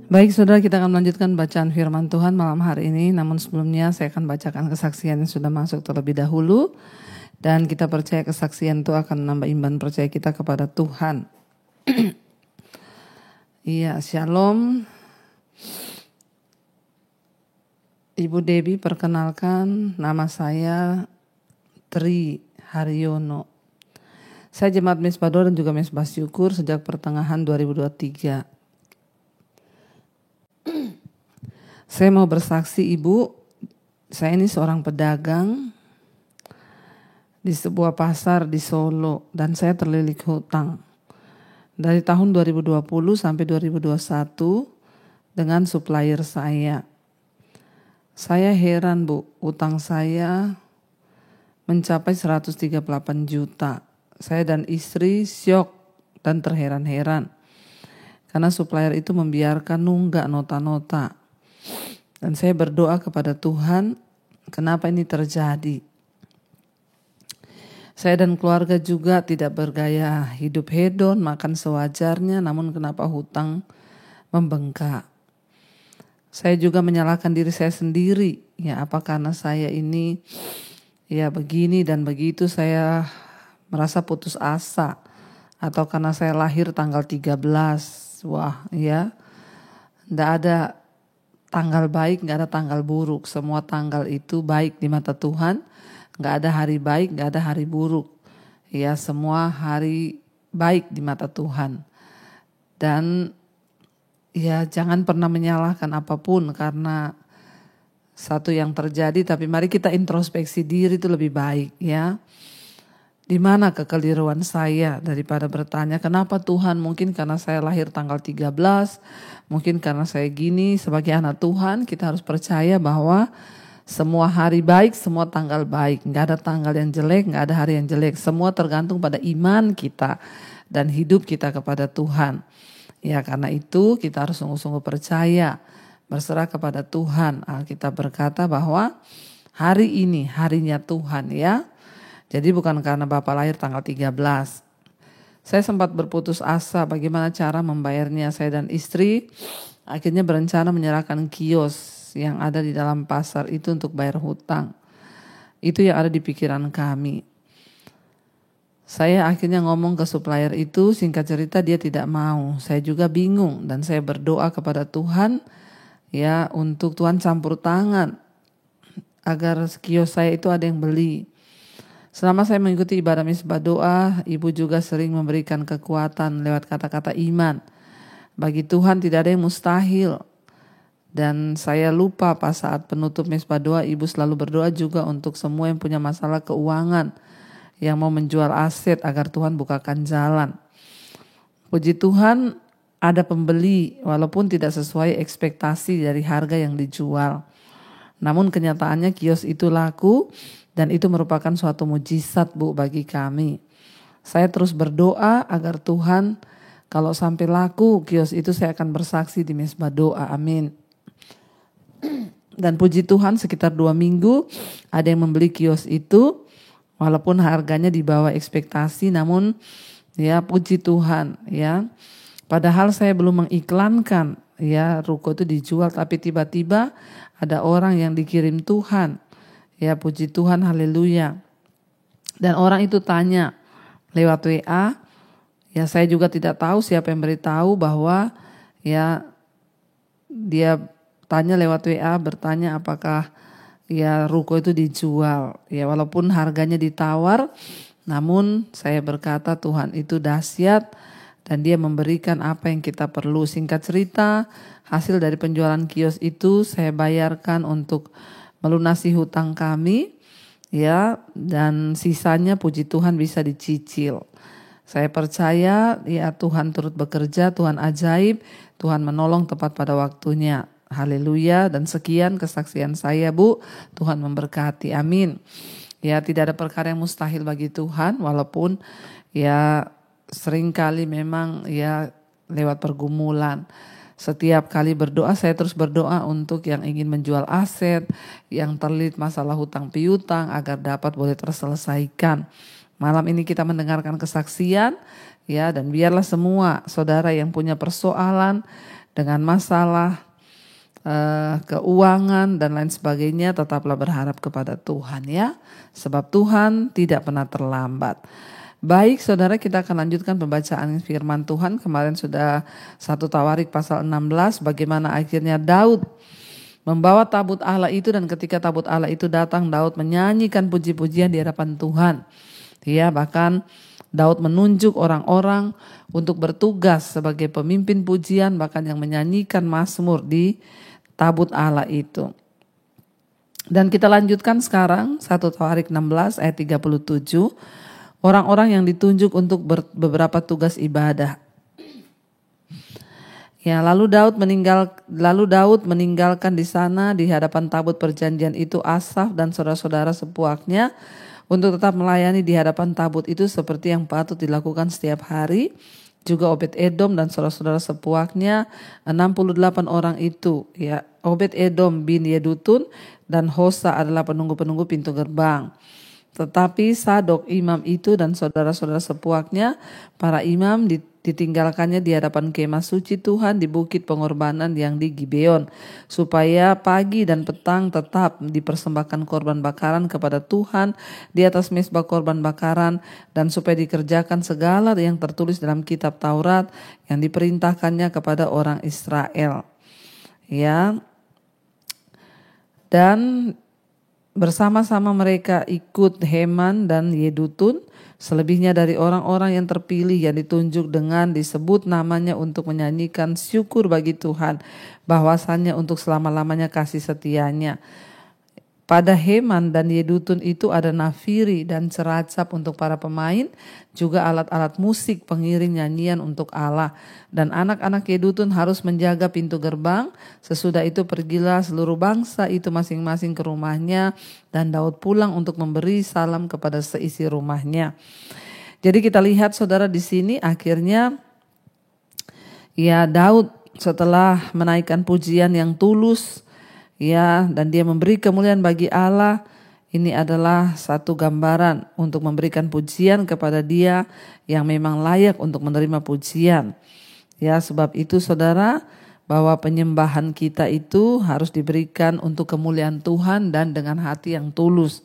Baik saudara, kita akan melanjutkan bacaan firman Tuhan malam hari ini. Namun sebelumnya saya akan bacakan kesaksian yang sudah masuk terlebih dahulu. Dan kita percaya kesaksian itu akan menambah iman percaya kita kepada Tuhan. Iya, shalom. Ibu Debbie, perkenalkan, nama saya Tri Haryono. Saya jemaat Mesbah Doa dan juga Mesbah Syukur sejak pertengahan 2023. Saya mau bersaksi Ibu, saya ini seorang pedagang di sebuah pasar di Solo dan saya terlilit hutang. Dari tahun 2020 sampai 2021 dengan supplier saya. Saya heran Bu, utang saya mencapai 138 juta. Saya dan istri syok dan terheran-heran. Karena supplier itu membiarkan nunggak nota-nota. Dan saya berdoa kepada Tuhan, kenapa ini terjadi? Saya dan keluarga juga tidak bergaya hidup hedon, makan sewajarnya, namun kenapa hutang membengkak? Saya juga menyalahkan diri saya sendiri, ya apa karena saya ini ya begini dan begitu saya merasa putus asa, atau karena saya lahir tanggal 13, wah ya, tidak ada tanggal baik, nggak ada tanggal buruk. Semua tanggal itu baik di mata Tuhan. Nggak ada hari baik, nggak ada hari buruk. Ya, semua hari baik di mata Tuhan. Dan ya jangan pernah menyalahkan apapun karena satu yang terjadi. Tapi mari kita introspeksi diri itu lebih baik ya. Di mana kekeliruan saya daripada bertanya kenapa Tuhan, mungkin karena saya lahir tanggal 13, mungkin karena saya gini. Sebagai anak Tuhan kita harus percaya bahwa semua hari baik, semua tanggal baik. Gak ada tanggal yang jelek, gak ada hari yang jelek. Semua tergantung pada iman kita dan hidup kita kepada Tuhan. Ya karena itu kita harus sungguh-sungguh percaya, berserah kepada Tuhan. Alkitab berkata bahwa hari ini harinya Tuhan ya. Jadi bukan karena Bapak lahir tanggal 13. Saya sempat berputus asa bagaimana cara membayarnya. Saya dan istri akhirnya berencana menyerahkan kios yang ada di dalam pasar itu untuk bayar hutang. Itu yang ada di pikiran kami. Saya akhirnya ngomong ke supplier itu, singkat cerita dia tidak mau. Saya juga bingung dan saya berdoa kepada Tuhan ya untuk Tuhan campur tangan agar kios saya itu ada yang beli. Selama saya mengikuti ibadah Mesbah Doa, Ibu juga sering memberikan kekuatan lewat kata-kata iman. Bagi Tuhan tidak ada yang mustahil. Dan saya lupa pas saat penutup Mesbah Doa, Ibu selalu berdoa juga untuk semua yang punya masalah keuangan, yang mau menjual aset agar Tuhan bukakan jalan. Puji Tuhan ada pembeli walaupun tidak sesuai ekspektasi dari harga yang dijual. Namun kenyataannya kios itu laku. Dan itu merupakan suatu mujizat Bu bagi kami. Saya terus berdoa agar Tuhan kalau sampai laku kios itu saya akan bersaksi di Mesbah Doa. Amin. Dan puji Tuhan sekitar 2 minggu ada yang membeli kios itu. Walaupun harganya di bawah ekspektasi namun ya puji Tuhan ya. Padahal saya belum mengiklankan ya ruko itu dijual tapi tiba-tiba ada orang yang dikirim Tuhan. Ya puji Tuhan, haleluya. Dan orang itu tanya lewat WA, ya saya juga tidak tahu siapa yang beritahu bahwa ya dia tanya lewat WA bertanya apakah ya ruko itu dijual. Ya walaupun harganya ditawar, namun saya berkata Tuhan itu dahsyat dan dia memberikan apa yang kita perlu. Singkat cerita, hasil dari penjualan kios itu saya bayarkan untuk melunasi hutang kami ya dan sisanya puji Tuhan bisa dicicil. Saya percaya ya Tuhan turut bekerja, Tuhan ajaib, Tuhan menolong tepat pada waktunya. Haleluya. Dan sekian kesaksian saya Bu, Tuhan memberkati, amin. Ya tidak ada perkara yang mustahil bagi Tuhan walaupun ya seringkali memang ya lewat pergumulan. Setiap kali berdoa saya terus berdoa untuk yang ingin menjual aset, yang terlilit masalah hutang piutang agar dapat boleh terselesaikan. Malam ini kita mendengarkan kesaksian ya dan biarlah semua saudara yang punya persoalan dengan masalah keuangan dan lain sebagainya, tetaplah berharap kepada Tuhan ya. Sebab Tuhan tidak pernah terlambat. Baik saudara, kita akan lanjutkan pembacaan firman Tuhan. Kemarin sudah 1 Tawarik pasal 16, bagaimana akhirnya Daud membawa tabut Allah itu, dan ketika tabut Allah itu datang, Daud menyanyikan puji-pujian di hadapan Tuhan. Ya, bahkan Daud menunjuk orang-orang untuk bertugas sebagai pemimpin pujian, bahkan yang menyanyikan mazmur di tabut Allah itu. Dan kita lanjutkan sekarang 1 Tawarik 16 ayat 37. Orang-orang yang ditunjuk untuk beberapa tugas ibadah. Ya, lalu Daud meninggalkan di sana di hadapan tabut perjanjian itu Asaf dan saudara-saudara sepuaknya untuk tetap melayani di hadapan tabut itu seperti yang patut dilakukan setiap hari. Juga Obed-Edom dan saudara-saudara sepuaknya 68 orang itu. Ya, Obed-Edom bin Yedutun dan Hosa adalah penunggu-penunggu pintu gerbang. Tetapi Sadok imam itu dan saudara-saudara sepuaknya, para imam ditinggalkannya di hadapan kemah suci Tuhan di bukit pengorbanan yang di Gibeon, supaya pagi dan petang tetap dipersembahkan korban bakaran kepada Tuhan di atas mezbah korban bakaran, dan supaya dikerjakan segala yang tertulis dalam kitab Taurat yang diperintahkannya kepada orang Israel. Ya. Dan bersama-sama mereka ikut Heman dan Yedutun, selebihnya dari orang-orang yang terpilih yang ditunjuk dengan disebut namanya untuk menyanyikan syukur bagi Tuhan, bahwasannya untuk selama-lamanya kasih setianya. Pada Heman dan Yedutun itu ada nafiri dan ceracap untuk para pemain, juga alat-alat musik pengiring nyanyian untuk Allah. Dan anak-anak Yedutun harus menjaga pintu gerbang. Sesudah itu pergilah seluruh bangsa itu masing-masing ke rumahnya, dan Daud pulang untuk memberi salam kepada seisi rumahnya. Jadi kita lihat saudara di sini akhirnya ya Daud setelah menaikkan pujian yang tulus, ya, dan dia memberi kemuliaan bagi Allah. Ini adalah satu gambaran untuk memberikan pujian kepada Dia yang memang layak untuk menerima pujian. Ya, sebab itu saudara, bahwa penyembahan kita itu harus diberikan untuk kemuliaan Tuhan dan dengan hati yang tulus.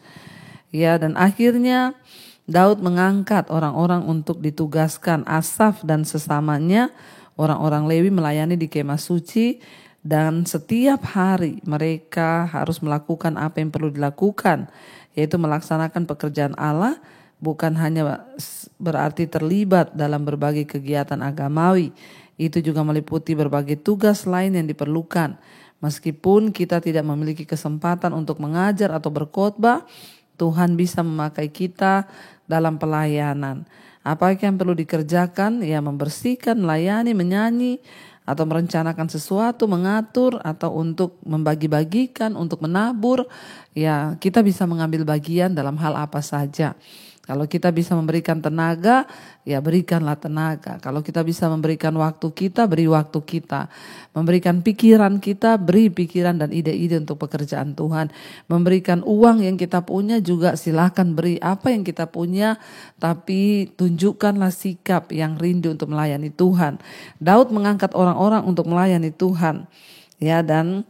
Ya, dan akhirnya Daud mengangkat orang-orang untuk ditugaskan, Asaf dan sesamanya, orang-orang Lewi melayani di kemah suci. Dan setiap hari mereka harus melakukan apa yang perlu dilakukan, yaitu melaksanakan pekerjaan Allah, bukan hanya berarti terlibat dalam berbagai kegiatan agamawi. Itu juga meliputi berbagai tugas lain yang diperlukan. Meskipun kita tidak memiliki kesempatan untuk mengajar atau berkhotbah, Tuhan bisa memakai kita dalam pelayanan. Apa yang perlu dikerjakan? Ya, membersihkan, melayani, menyanyi, atau merencanakan sesuatu, mengatur, atau untuk membagi-bagikan, untuk menabur. Ya, kita bisa mengambil bagian dalam hal apa saja. Kalau kita bisa memberikan tenaga, ya berikanlah tenaga. Kalau kita bisa memberikan waktu kita, beri waktu kita. Memberikan pikiran kita, beri pikiran dan ide-ide untuk pekerjaan Tuhan. Memberikan uang yang kita punya juga silakan beri apa yang kita punya, tapi tunjukkanlah sikap yang rindu untuk melayani Tuhan. Daud mengangkat orang-orang untuk melayani Tuhan. Ya, dan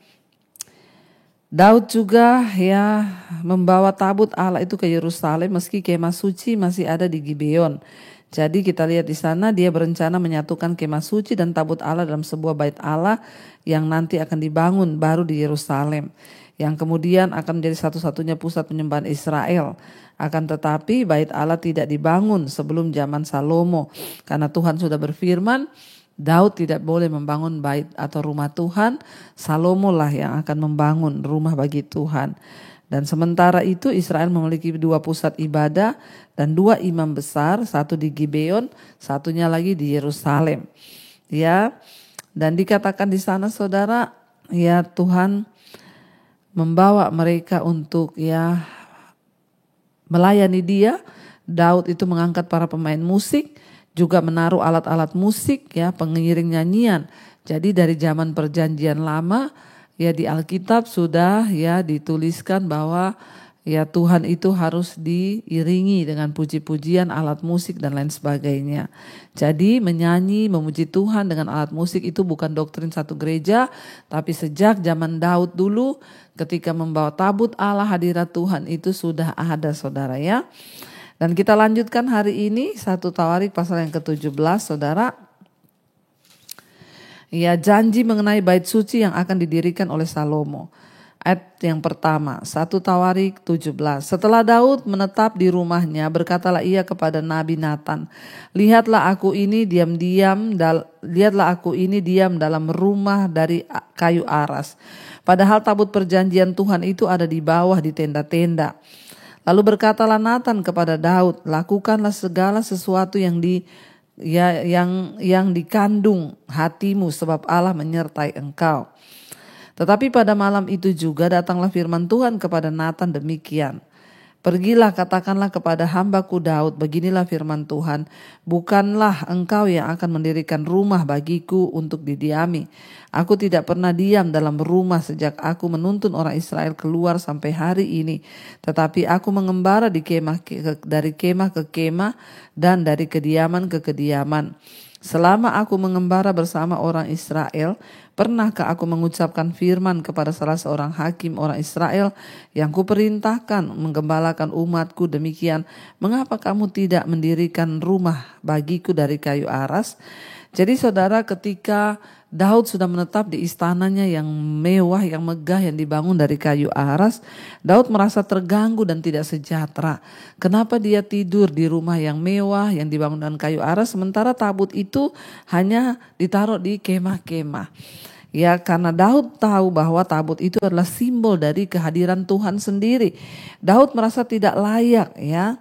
Daud juga ya membawa tabut Allah itu ke Yerusalem meski kemah suci masih ada di Gibeon. Jadi kita lihat di sana dia berencana menyatukan kemah suci dan tabut Allah dalam sebuah bait Allah yang nanti akan dibangun baru di Yerusalem, yang kemudian akan menjadi satu-satunya pusat penyembahan Israel. Akan tetapi bait Allah tidak dibangun sebelum zaman Salomo, karena Tuhan sudah berfirman, Daud tidak boleh membangun bait atau rumah Tuhan, Salomo lah yang akan membangun rumah bagi Tuhan. Dan sementara itu Israel memiliki 2 pusat ibadah dan 2 imam besar, satu di Gibeon, satunya lagi di Yerusalem. Ya, dan dikatakan di sana saudara, ya Tuhan membawa mereka untuk ya melayani Dia. Daud itu mengangkat para pemain musik, juga menaruh alat-alat musik ya, pengiring nyanyian. Jadi dari zaman perjanjian lama ya di Alkitab sudah ya dituliskan bahwa Ya, Tuhan itu harus diiringi dengan puji-pujian, alat musik dan lain sebagainya. Jadi menyanyi, memuji Tuhan dengan alat musik itu bukan doktrin satu gereja, tapi sejak zaman Daud dulu ketika membawa tabut Allah, hadirat Tuhan itu sudah ada, saudara ya. Dan kita lanjutkan hari ini 1 Tawarik pasal yang ke-17, saudara. Ya, janji mengenai bait suci yang akan didirikan oleh Salomo. Ayat yang pertama, 1 Tawarik 17. Setelah Daud menetap di rumahnya, berkatalah ia kepada Nabi Nathan, lihatlah aku ini diam dalam rumah dari kayu aras. Padahal tabut perjanjian Tuhan itu ada di bawah di tenda-tenda. Lalu berkatalah Nathan kepada Daud, lakukanlah segala sesuatu yang dikandung hatimu, sebab Allah menyertai engkau. Tetapi pada malam itu juga datanglah firman Tuhan kepada Nathan demikian. Pergilah, katakanlah kepada hambaku Daud, beginilah firman Tuhan, bukanlah engkau yang akan mendirikan rumah bagiku untuk didiami. Aku tidak pernah diam dalam rumah sejak aku menuntun orang Israel keluar sampai hari ini. Tetapi aku mengembara dari kemah ke kemah dan dari kediaman ke kediaman. Selama aku mengembara bersama orang Israel, pernahkah aku mengucapkan firman kepada salah seorang hakim orang Israel yang kuperintahkan menggembalakan umatku demikian, mengapa kamu tidak mendirikan rumah bagiku dari kayu aras? Jadi saudara, ketika Daud sudah menetap di istananya yang mewah, yang megah, yang dibangun dari kayu aras, Daud merasa terganggu dan tidak sejahtera. Kenapa dia tidur di rumah yang mewah, yang dibangun dengan kayu aras, sementara tabut itu hanya ditaruh di kemah-kemah. Ya, karena Daud tahu bahwa tabut itu adalah simbol dari kehadiran Tuhan sendiri. Daud merasa tidak layak, ya.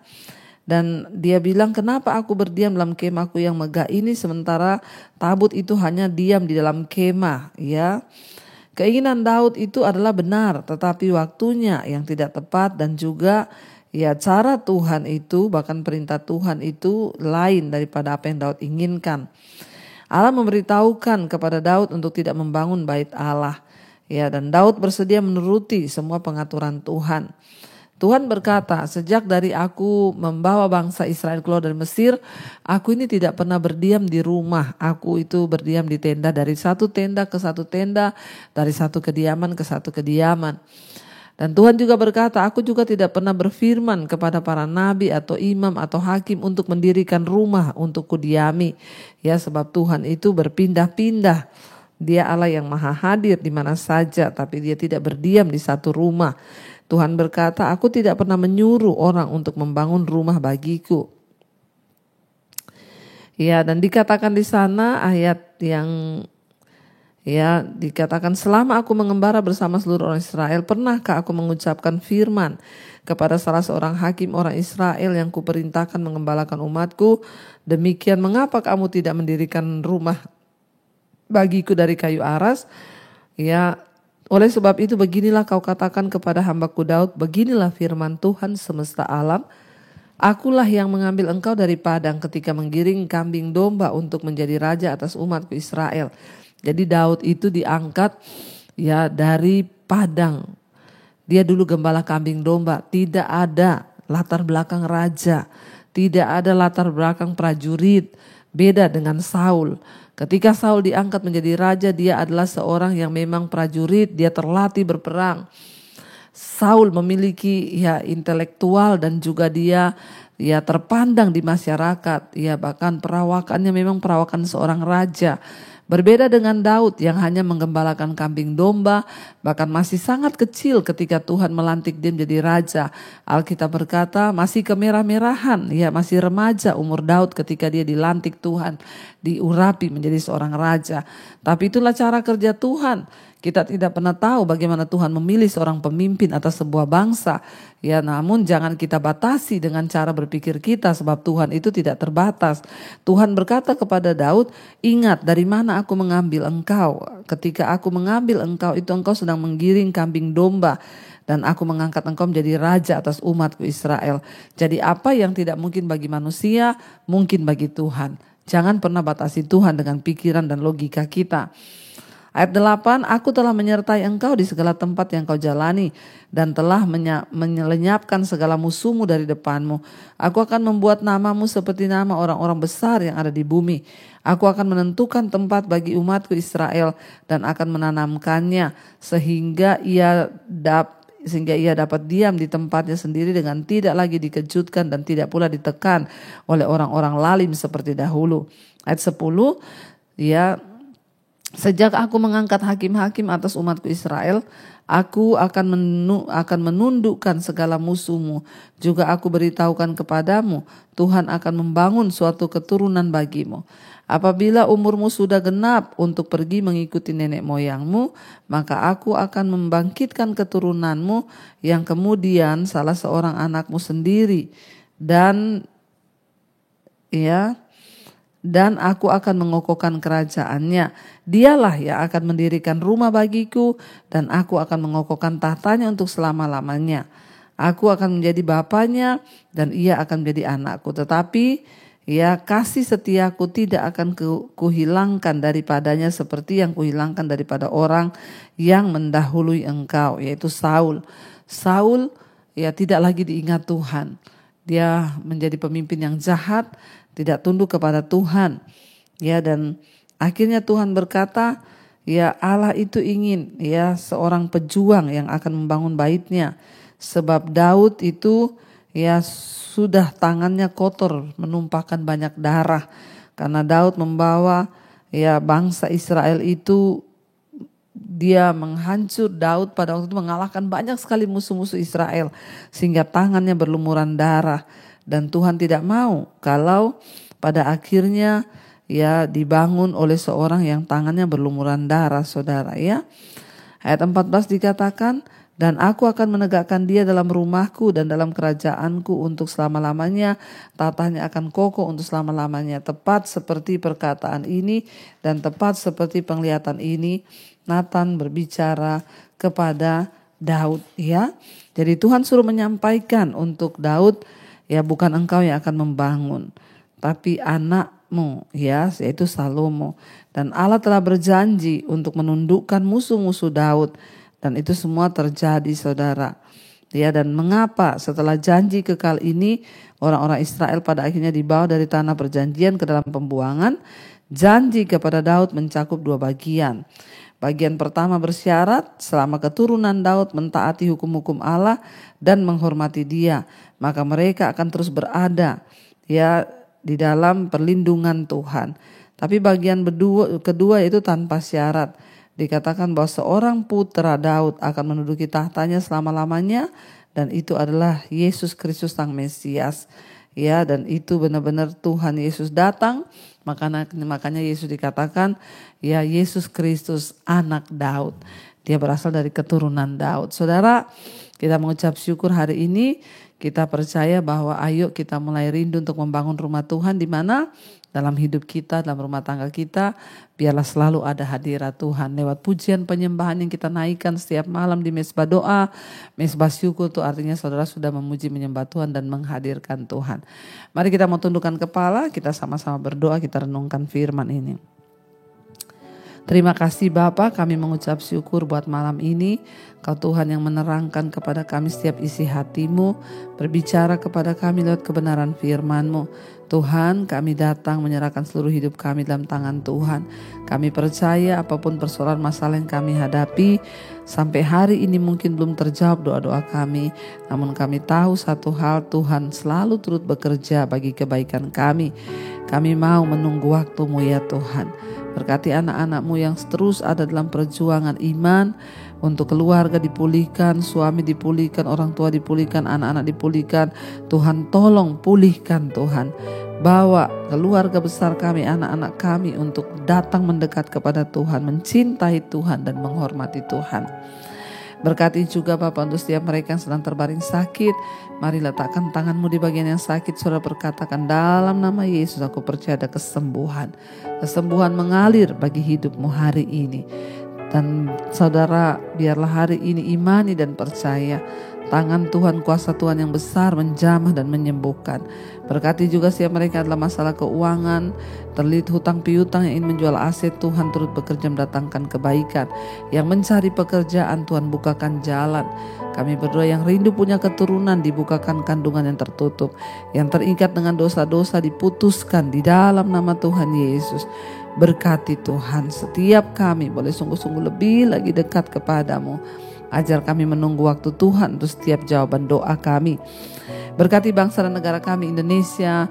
Dan dia bilang, kenapa aku berdiam dalam kemahku yang megah ini sementara tabut itu hanya diam di dalam kemah, ya. Keinginan Daud itu adalah benar, tetapi waktunya yang tidak tepat dan juga ya cara Tuhan itu, bahkan perintah Tuhan itu lain daripada apa yang Daud inginkan. Allah memberitahukan kepada Daud untuk tidak membangun bait Allah, ya, dan Daud bersedia menuruti semua pengaturan Tuhan. Tuhan berkata, sejak dari aku membawa bangsa Israel keluar dari Mesir, aku ini tidak pernah berdiam di rumah. Aku itu berdiam di tenda, dari satu tenda ke satu tenda, dari satu kediaman ke satu kediaman. Dan Tuhan juga berkata, aku juga tidak pernah berfirman kepada para nabi atau imam atau hakim untuk mendirikan rumah untuk kudiami. Ya, sebab Tuhan itu berpindah-pindah. Dia Allah yang maha hadir di mana saja, tapi dia tidak berdiam di satu rumah. Tuhan berkata, aku tidak pernah menyuruh orang untuk membangun rumah bagiku. Ya, dan dikatakan di sana ayat yang ya dikatakan, selama aku mengembara bersama seluruh orang Israel, pernahkah aku mengucapkan firman kepada salah seorang hakim orang Israel yang kuperintahkan mengembalakan umatku, demikian, mengapa kamu tidak mendirikan rumah bagiku dari kayu aras? Ya, oleh sebab itu beginilah kau katakan kepada hambaku Daud, beginilah firman Tuhan semesta alam, akulah yang mengambil engkau dari padang ketika menggiring kambing domba untuk menjadi raja atas umatku Israel. Jadi Daud itu diangkat ya dari padang. Dia dulu gembala kambing domba, tidak ada latar belakang raja, tidak ada latar belakang prajurit, beda dengan Saul. Ketika Saul diangkat menjadi raja, dia adalah seorang yang memang prajurit, dia terlatih berperang. Saul memiliki ya intelektual dan juga dia ya terpandang di masyarakat, ya bahkan perawakannya memang perawakan seorang raja. Berbeda dengan Daud yang hanya menggembalakan kambing domba, bahkan masih sangat kecil ketika Tuhan melantik dia menjadi raja. Alkitab berkata masih kemerah-merahan, ya masih remaja umur Daud ketika dia dilantik Tuhan, diurapi menjadi seorang raja. Tapi itulah cara kerja Tuhan. Kita tidak pernah tahu bagaimana Tuhan memilih seorang pemimpin atas sebuah bangsa. Ya, namun jangan kita batasi dengan cara berpikir kita, sebab Tuhan itu tidak terbatas. Tuhan berkata kepada Daud, ingat dari mana aku mengambil engkau. Ketika aku mengambil engkau itu engkau sedang menggiring kambing domba. Dan aku mengangkat engkau menjadi raja atas umatku Israel. Jadi apa yang tidak mungkin bagi manusia, mungkin bagi Tuhan. Jangan pernah batasi Tuhan dengan pikiran dan logika kita. Ayat 8, aku telah menyertai engkau di segala tempat yang kau jalani dan telah melenyapkan segala musuhmu dari depanmu. Aku akan membuat namamu seperti nama orang-orang besar yang ada di bumi. Aku akan menentukan tempat bagi umatku Israel dan akan menanamkannya sehingga ia dapat diam di tempatnya sendiri dengan tidak lagi dikejutkan dan tidak pula ditekan oleh orang-orang lalim seperti dahulu. Ayat 10, sejak aku mengangkat hakim-hakim atas umatku Israel, aku akan menundukkan segala musuhmu. Juga aku beritahukan kepadamu, Tuhan akan membangun suatu keturunan bagimu. Apabila umurmu sudah genap untuk pergi mengikuti nenek moyangmu, maka aku akan membangkitkan keturunanmu yang kemudian salah seorang anakmu sendiri dan aku akan mengokohkan kerajaannya. Dialah yang akan mendirikan rumah bagiku dan aku akan mengokohkan tahtanya untuk selama-lamanya. Aku akan menjadi bapanya dan ia akan menjadi anakku. Tetapi kasih setiaku tidak akan kuhilangkan daripadanya seperti yang kuhilangkan daripada orang yang mendahului engkau, yaitu Saul. Saul tidak lagi diingat Tuhan. Dia menjadi pemimpin yang jahat, tidak tunduk kepada Tuhan. Dan akhirnya Tuhan berkata, Allah itu ingin seorang pejuang yang akan membangun bait-Nya. Sebab Daud itu sudah tangannya kotor, menumpahkan banyak darah. Karena Daud membawa bangsa Israel itu, dia menghancur. Daud pada waktu itu mengalahkan banyak sekali musuh-musuh Israel sehingga tangannya berlumuran darah. Dan Tuhan tidak mau kalau pada akhirnya dibangun oleh seorang yang tangannya berlumuran darah, saudara. Ayat 14 dikatakan, dan aku akan menegakkan dia dalam rumahku dan dalam kerajaanku untuk selama-lamanya. Tatanya akan kokoh untuk selama-lamanya. Tepat seperti perkataan ini dan tepat seperti penglihatan ini, Nathan berbicara kepada Daud. Jadi Tuhan suruh menyampaikan untuk Daud, bukan engkau yang akan membangun, tapi anakmu, yaitu Salomo. Dan Allah telah berjanji untuk menundukkan musuh-musuh Daud. Dan itu semua terjadi, saudara. Dan mengapa setelah janji kekal ini orang-orang Israel pada akhirnya dibawa dari tanah perjanjian ke dalam pembuangan? Janji kepada Daud mencakup 2 bagian. Bagian pertama bersyarat selama keturunan Daud mentaati hukum-hukum Allah dan menghormati Dia, maka mereka akan terus berada di dalam perlindungan Tuhan. Tapi bagian kedua itu tanpa syarat. Dikatakan bahwa seorang putra Daud akan menduduki tahtanya selama-lamanya, dan itu adalah Yesus Kristus Sang Mesias. Dan itu benar-benar Tuhan Yesus datang. Makanya Yesus dikatakan Yesus Kristus anak Daud. Dia berasal dari keturunan Daud. Saudara, kita mengucap syukur hari ini. Kita percaya bahwa ayo kita mulai rindu untuk membangun rumah Tuhan, di mana dalam hidup kita, dalam rumah tangga kita, biarlah selalu ada hadirat Tuhan. Lewat pujian penyembahan yang kita naikkan setiap malam di mesbah doa, mesbah syukur itu artinya saudara sudah memuji menyembah Tuhan dan menghadirkan Tuhan. Mari kita mau tundukkan kepala, kita sama-sama berdoa, kita renungkan firman ini. Terima kasih Bapa, kami mengucap syukur buat malam ini. Kau Tuhan yang menerangkan kepada kami setiap isi hati-Mu, berbicara kepada kami lewat kebenaran firman-Mu. Tuhan, kami datang menyerahkan seluruh hidup kami dalam tangan Tuhan. Kami percaya apapun persoalan masalah yang kami hadapi, sampai hari ini mungkin belum terjawab doa-doa kami. Namun kami tahu satu hal, Tuhan selalu turut bekerja bagi kebaikan kami. Kami mau menunggu waktu-Mu ya Tuhan. Berkati anak-anak-Mu yang terus ada dalam perjuangan iman, untuk keluarga dipulihkan, suami dipulihkan, orang tua dipulihkan, anak-anak dipulihkan. Tuhan tolong pulihkan Tuhan. Bawa keluarga besar kami, anak-anak kami untuk datang mendekat kepada Tuhan, mencintai Tuhan dan menghormati Tuhan. Berkati juga Bapa untuk setiap mereka yang sedang terbaring sakit. Mari letakkan tangan-Mu di bagian yang sakit. Saudara berkatakan, dalam nama Yesus aku percaya ada kesembuhan. Kesembuhan mengalir bagi hidup-Mu hari ini. Dan saudara biarlah hari ini imani dan percaya Tangan Tuhan, kuasa Tuhan yang besar menjamah dan menyembuhkan. Berkati juga siapa mereka adalah masalah keuangan, terlilit hutang piutang yang ingin menjual aset, Tuhan turut bekerja mendatangkan kebaikan. Yang mencari pekerjaan, Tuhan bukakan jalan. Kami berdoa yang rindu punya keturunan, dibukakan kandungan yang tertutup. Yang terikat dengan dosa-dosa diputuskan di dalam nama Tuhan Yesus. Berkati Tuhan setiap kami boleh sungguh-sungguh lebih lagi dekat kepadamu. Ajar kami menunggu waktu Tuhan untuk setiap jawaban doa kami. Berkati bangsa dan negara kami Indonesia.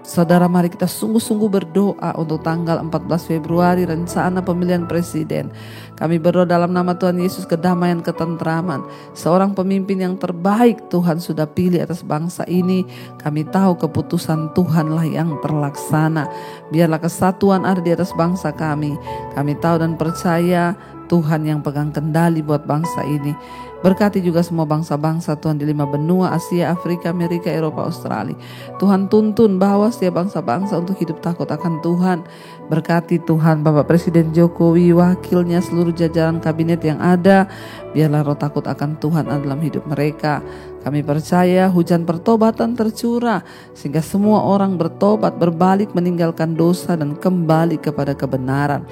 Saudara, mari kita sungguh-sungguh berdoa untuk tanggal 14 Februari rencana pemilihan presiden. Kami berdoa dalam nama Tuhan Yesus kedamaian, ketentraman. Seorang pemimpin yang terbaik Tuhan sudah pilih atas bangsa ini. Kami tahu keputusan Tuhanlah yang terlaksana. Biarlah kesatuan ada di atas bangsa kami. Kami tahu dan percaya Tuhan yang pegang kendali buat bangsa ini. Berkati juga semua bangsa-bangsa Tuhan di 5 benua, Asia, Afrika, Amerika, Eropa, Australia. Tuhan tuntun bawa setiap bangsa-bangsa untuk hidup takut akan Tuhan. Berkati Tuhan Bapak Presiden Jokowi, wakilnya, seluruh jajaran kabinet yang ada. Biarlah roh takut akan Tuhan ada dalam hidup mereka. Kami percaya hujan pertobatan tercurah sehingga semua orang bertobat, berbalik, meninggalkan dosa dan kembali kepada kebenaran.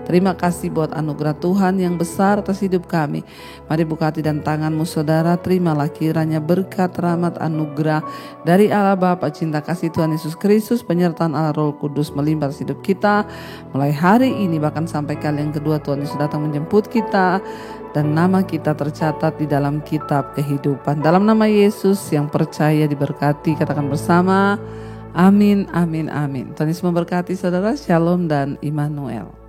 Terima kasih buat anugerah Tuhan yang besar atas hidup kami. Mari buka hati dan tanganmu saudara, terimalah kiranya berkat, rahmat, anugerah dari Allah Bapa, cinta kasih Tuhan Yesus Kristus, penyertaan Allah Roh Kudus melimpah atas hidup kita. Mulai hari ini bahkan sampai kali yang kedua Tuhan Yesus datang menjemput kita. Dan nama kita tercatat di dalam kitab kehidupan. Dalam nama Yesus yang percaya diberkati, katakan bersama, amin, amin, amin. Tuhan Yesus memberkati saudara, shalom dan Immanuel.